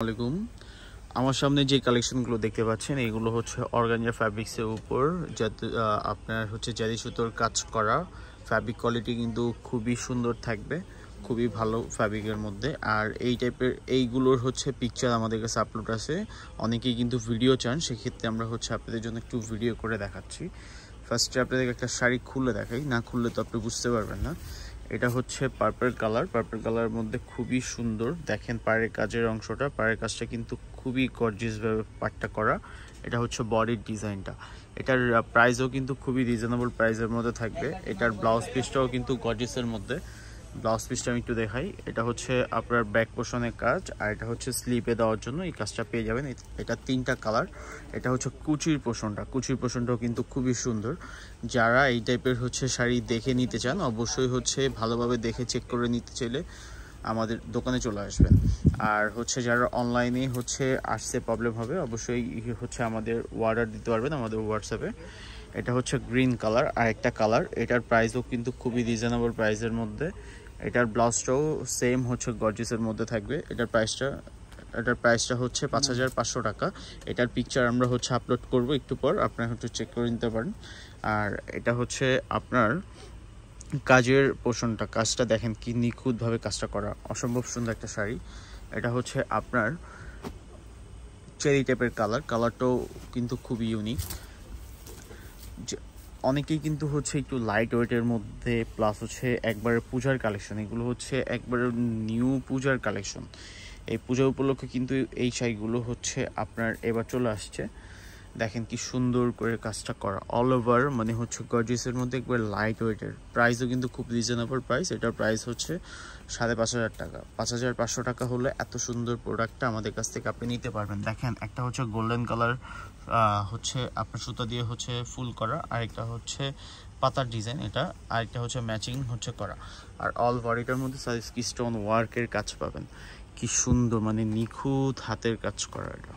আসসালামাইকুম। আমার সামনে যে কালেকশনগুলো দেখতে পাচ্ছেন এগুলো হচ্ছে অর্গানজা ফ্যাব্রিক্সের উপর যাতে আপনার হচ্ছে জারি সুতোর কাজ করা। ফ্যাব্রিক কোয়ালিটি কিন্তু খুবই সুন্দর থাকবে, খুবই ভালো ফ্যাব্রিকের মধ্যে। আর এই টাইপের এইগুলোর হচ্ছে পিকচার আমাদের কাছে আপলোড আছে, অনেকেই কিন্তু ভিডিও চান, সেক্ষেত্রে আমরা হচ্ছে আপনাদের জন্য একটু ভিডিও করে দেখাচ্ছি। ফার্স্টে আপনাদেরকে একটা শাড়ি খুলে দেখাই, না খুললে তো আপনি বুঝতে পারবেন না। এটা হচ্ছে পার্পল কালারের মধ্যে খুবই সুন্দর। দেখেন পাড়ের কাজের অংশটা, পাড়ের কাজটা কিন্তু খুবই গর্জিয়াস ভাবে পাটটা করা। এটা হচ্ছে বডির ডিজাইনটা। এটার প্রাইসও কিন্তু খুবই রিজনেবল প্রাইসের মধ্যে থাকবে। এটার ব্লাউজ পিসটাও কিন্তু গর্জিয়াসের মধ্যে। ব্লাউজ পিসটা আমি একটু দেখাই। এটা হচ্ছে আপনার ব্যাক পোর্শনের কাজ, আর এটা হচ্ছে স্লিপে দেওয়ার জন্য এই কাজটা পেয়ে যাবেন। এটা তিনটা কালার। এটা হচ্ছে কুচির পোর্শনটাও কিন্তু খুবই সুন্দর। যারা এই টাইপের হচ্ছে শাড়ি দেখে নিতে চান অবশ্যই হচ্ছে ভালোভাবে দেখে চেক করে নিতে চাইলে আমাদের দোকানে চলে আসবেন। আর হচ্ছে যারা অনলাইনে হচ্ছে আসতে প্রবলেম হবে অবশ্যই হচ্ছে আমাদের অর্ডার দিতে পারবেন আমাদের হোয়াটসঅ্যাপে। এটা হচ্ছে গ্রিন কালার, আর একটা কালার। এটার প্রাইসও কিন্তু খুবই রিজনেবল প্রাইসের মধ্যে। এটার ব্লাউজটাও সেম হচ্ছে গর্জিয়াসের মধ্যে থাকবে। এটার প্রাইসটা হচ্ছে 5500 টাকা। এটার পিকচার আমরা হচ্ছে আপলোড করব একটু পর, আপনারা হচ্ছে চেক করে নিতে পারেন। আর এটা হচ্ছে আপনার কাজের পোর্শনটা, কাজটা দেখেন কি নিখুঁতভাবে কাজটা করা, অসম্ভব সুন্দর একটা শাড়ি। এটা হচ্ছে আপনার চেরি টাইপের কালারটাও কিন্তু খুবই ইউনিক। অনেকেই কিন্তু হচ্ছে একটু লাইট ওয়েটের মধ্যে, প্লাস হচ্ছে একবারে পূজার কালেকশন, এগুলো হচ্ছে একবারে নিউ পূজার কালেকশন। এই পূজা উপলক্ষে কিন্তু এই শাড়িগুলো হচ্ছে আপনার এবার চলে আসছে। দেখেন কি সুন্দর করে কাজটা করা, অল ওভার মানে হচ্ছে গর্জিয়াসের মধ্যে একবার লাইট ওয়েটের। প্রাইসও কিন্তু খুব রিজনেবল প্রাইস। এটার প্রাইস হচ্ছে 5500 টাকা। 5500 টাকা হলে এত সুন্দর প্রোডাক্টটা আমাদের কাছ থেকে আপনি নিতে পারবেন। দেখেন একটা হচ্ছে গোল্ডেন কালার হচ্ছে আপনার সুতা দিয়ে হচ্ছে ফুল করা, আরেকটা হচ্ছে পাতার ডিজাইন, এটা আরেকটা হচ্ছে ম্যাচিং হচ্ছে করা। আর অল বডিটার মধ্যে স্টোন ওয়ার্কের কাজ পাবেন। কি সুন্দর, মানে নিখুঁত হাতের কাজ করা এটা।